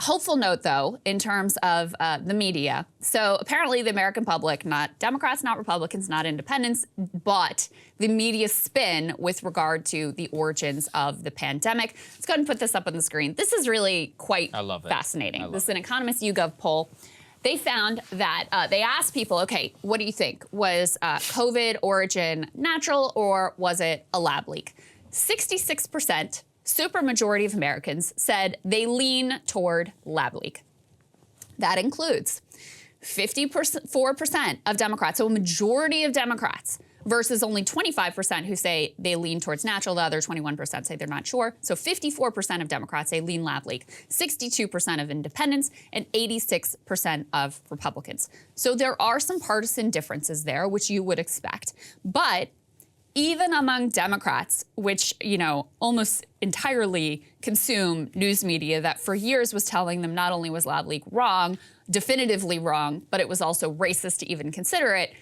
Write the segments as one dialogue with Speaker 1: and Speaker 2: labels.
Speaker 1: hopeful note, though, in terms of the media. So apparently the American public, not Democrats, not Republicans, not independents, but the media spin with regard to the origins of the pandemic. Let's go ahead and put this up on the screen. This is really quite fascinating. This is an Economist YouGov poll. They found that they asked people, okay, what do you think? Was COVID origin natural or was it a lab leak? 66%, supermajority of Americans, said they lean toward lab leak. That includes 54% of Democrats, so a majority of Democrats, versus only 25% who say they lean towards natural. The other 21% say they're not sure. So 54% of Democrats say lean lab leak, 62% of independents, and 86% of Republicans. So there are some partisan differences there, which you would expect. But even among Democrats, which, you know, almost entirely consume news media that for years was telling them not only was lab leak wrong, definitively wrong, but it was also racist to even consider it,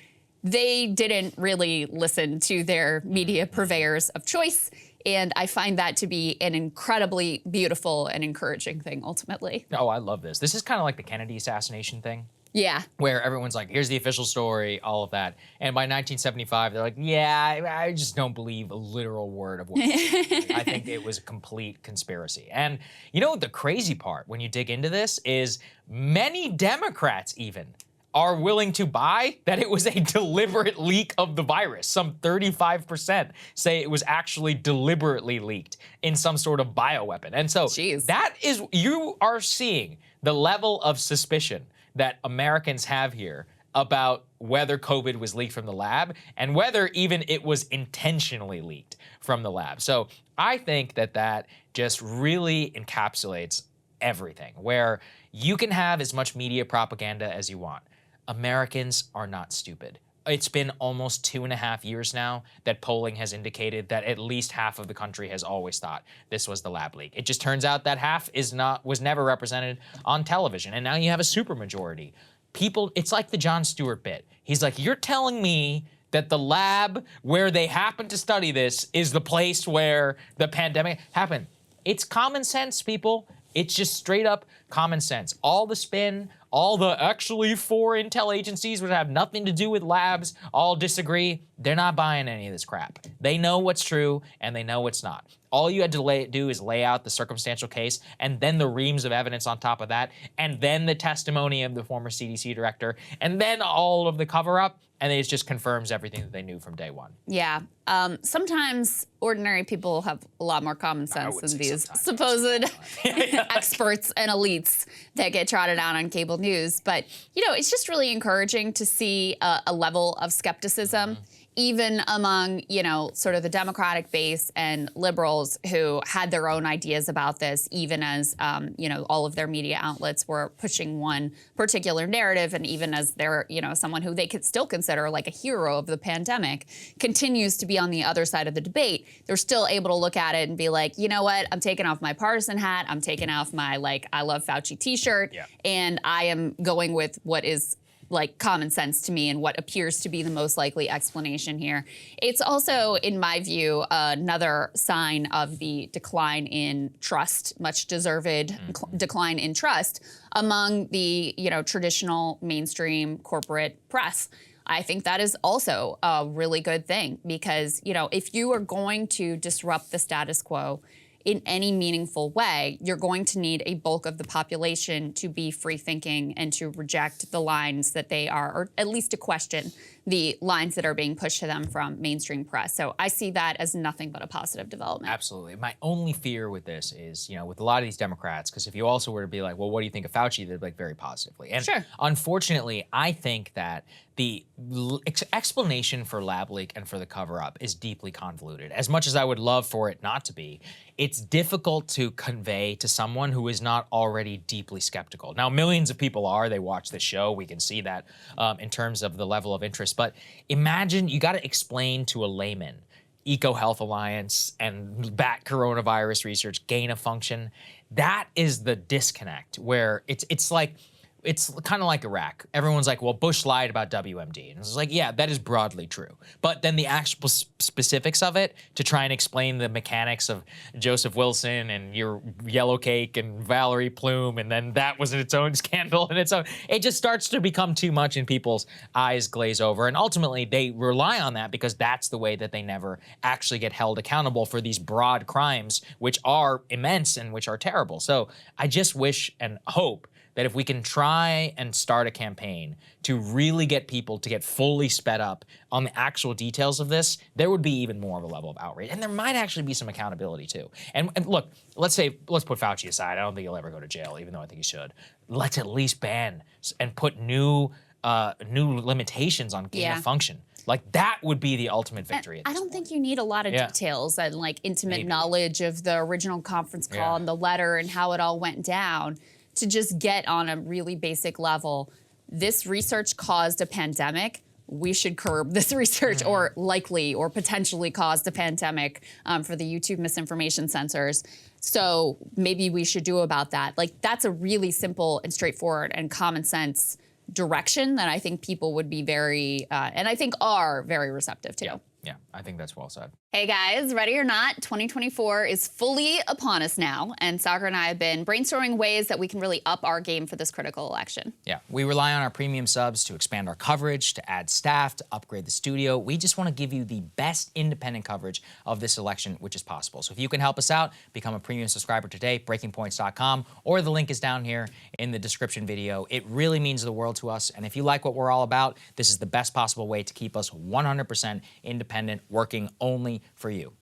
Speaker 1: they didn't really listen to their media purveyors of choice. And I find that to be an incredibly beautiful and encouraging thing, ultimately.
Speaker 2: Oh, I love this. This is kind of like the Kennedy assassination thing.
Speaker 1: Yeah.
Speaker 2: Where everyone's like, here's the official story, all of that. And by 1975, they're like, yeah, I just don't believe a literal word of what I think it was a complete conspiracy. And you know, the crazy part when you dig into this is many Democrats even are willing to buy that it was a deliberate leak of the virus. Some 35% say it was actually deliberately leaked in some sort of bioweapon. And so that is, you are seeing the level of suspicion that Americans have here about whether COVID was leaked from the lab and whether even it was intentionally leaked from the lab. So I think that that just really encapsulates everything, where you can have as much media propaganda as you want. Americans are not stupid. It's been almost 2.5 years now that polling has indicated that at least half of the country has always thought this was the lab leak. It just turns out that half was never represented on television, and now you have a supermajority. People, it's like the Jon Stewart bit. He's like, you're telling me that the lab where they happen to study this is the place where the pandemic happened. It's common sense, people. It's just straight up common sense. All the spin, all the actually 4 intel agencies would have nothing to do with labs, all disagree. They're not buying any of this crap. They know what's true and they know what's not. All you had to do is lay out the circumstantial case and then the reams of evidence on top of that, and then the testimony of the former CDC director, and then all of the cover-up, and it just confirms everything that they knew from day one.
Speaker 1: Yeah. Sometimes ordinary people have a lot more common sense than these supposed experts and elites that get trotted out on cable news. But, you know, it's just really encouraging to see a level of skepticism, even among, you know, sort of the Democratic base and liberals who had their own ideas about this, even as, you know, all of their media outlets were pushing one particular narrative, and even as they're, you know, someone who they could still consider like a hero of the pandemic continues to be on the other side of the debate, they're still able to look at it and be like, you know what, I'm taking off my partisan hat, I'm taking off my, like, I love Fauci t-shirt, and I am going with what is like common sense to me and what appears to be the most likely explanation here. It's also, in my view, another sign of the decline in trust, much deserved decline in trust among the, you know, traditional mainstream corporate press. I think that is also a really good thing because, you know, if you are going to disrupt the status quo in any meaningful way, you're going to need a bulk of the population to be free-thinking and to reject the lines that they are, or at least to question the lines that are being pushed to them from mainstream press. So I see that as nothing but a positive development.
Speaker 2: Absolutely. My only fear with this is, you know, with a lot of these Democrats, because if you also were to be like, well, what do you think of Fauci? They'd be like very positively. And unfortunately, I think that the explanation for lab leak and for the cover-up is deeply convoluted. As much as I would love for it not to be, it's difficult to convey to someone who is not already deeply skeptical. Now, millions of people are. They watch the show. We can see that in terms of the level of interest. But imagine you got to explain to a layman EcoHealth Alliance and bat coronavirus research, gain of function. That is the disconnect where it's like it's kind of like Iraq. Everyone's like, well, Bush lied about WMD. And it's like, yeah, that is broadly true. But then the actual specifics of it, to try and explain the mechanics of Joseph Wilson and your yellow cake and Valerie Plume, and then that was its own scandal in its own, it just starts to become too much and people's eyes glaze over. And ultimately, they rely on that because that's the way that they never actually get held accountable for these broad crimes, which are immense and which are terrible. So I just wish and hope that if we can try and start a campaign to really get people to get fully sped up on the actual details of this, there would be even more of a level of outrage. And there might actually be some accountability too. And look, let's put Fauci aside. I don't think he'll ever go to jail, even though I think he should. Let's at least ban and put new limitations on gain of function. Like, that would be the ultimate victory.
Speaker 1: I don't think you need a lot of details and like intimate knowledge of the original conference call and the letter and how it all went down to just get on a really basic level. This research caused a pandemic. We should curb this research, or likely or potentially caused a pandemic for the YouTube misinformation censors. So maybe we should do about that. Like, that's a really simple and straightforward and common sense direction that I think people would be very, and I think are very receptive to.
Speaker 2: Yeah, I think that's well said.
Speaker 1: Hey guys, ready or not, 2024 is fully upon us now, and Saagar and I have been brainstorming ways that we can really up our game for this critical election.
Speaker 2: Yeah, we rely on our premium subs to expand our coverage, to add staff, to upgrade the studio. We just want to give you the best independent coverage of this election, which is possible. So if you can help us out, become a premium subscriber today, breakingpoints.com, or the link is down here in the description video. It really means the world to us, and if you like what we're all about, this is the best possible way to keep us 100% independent, working only for you.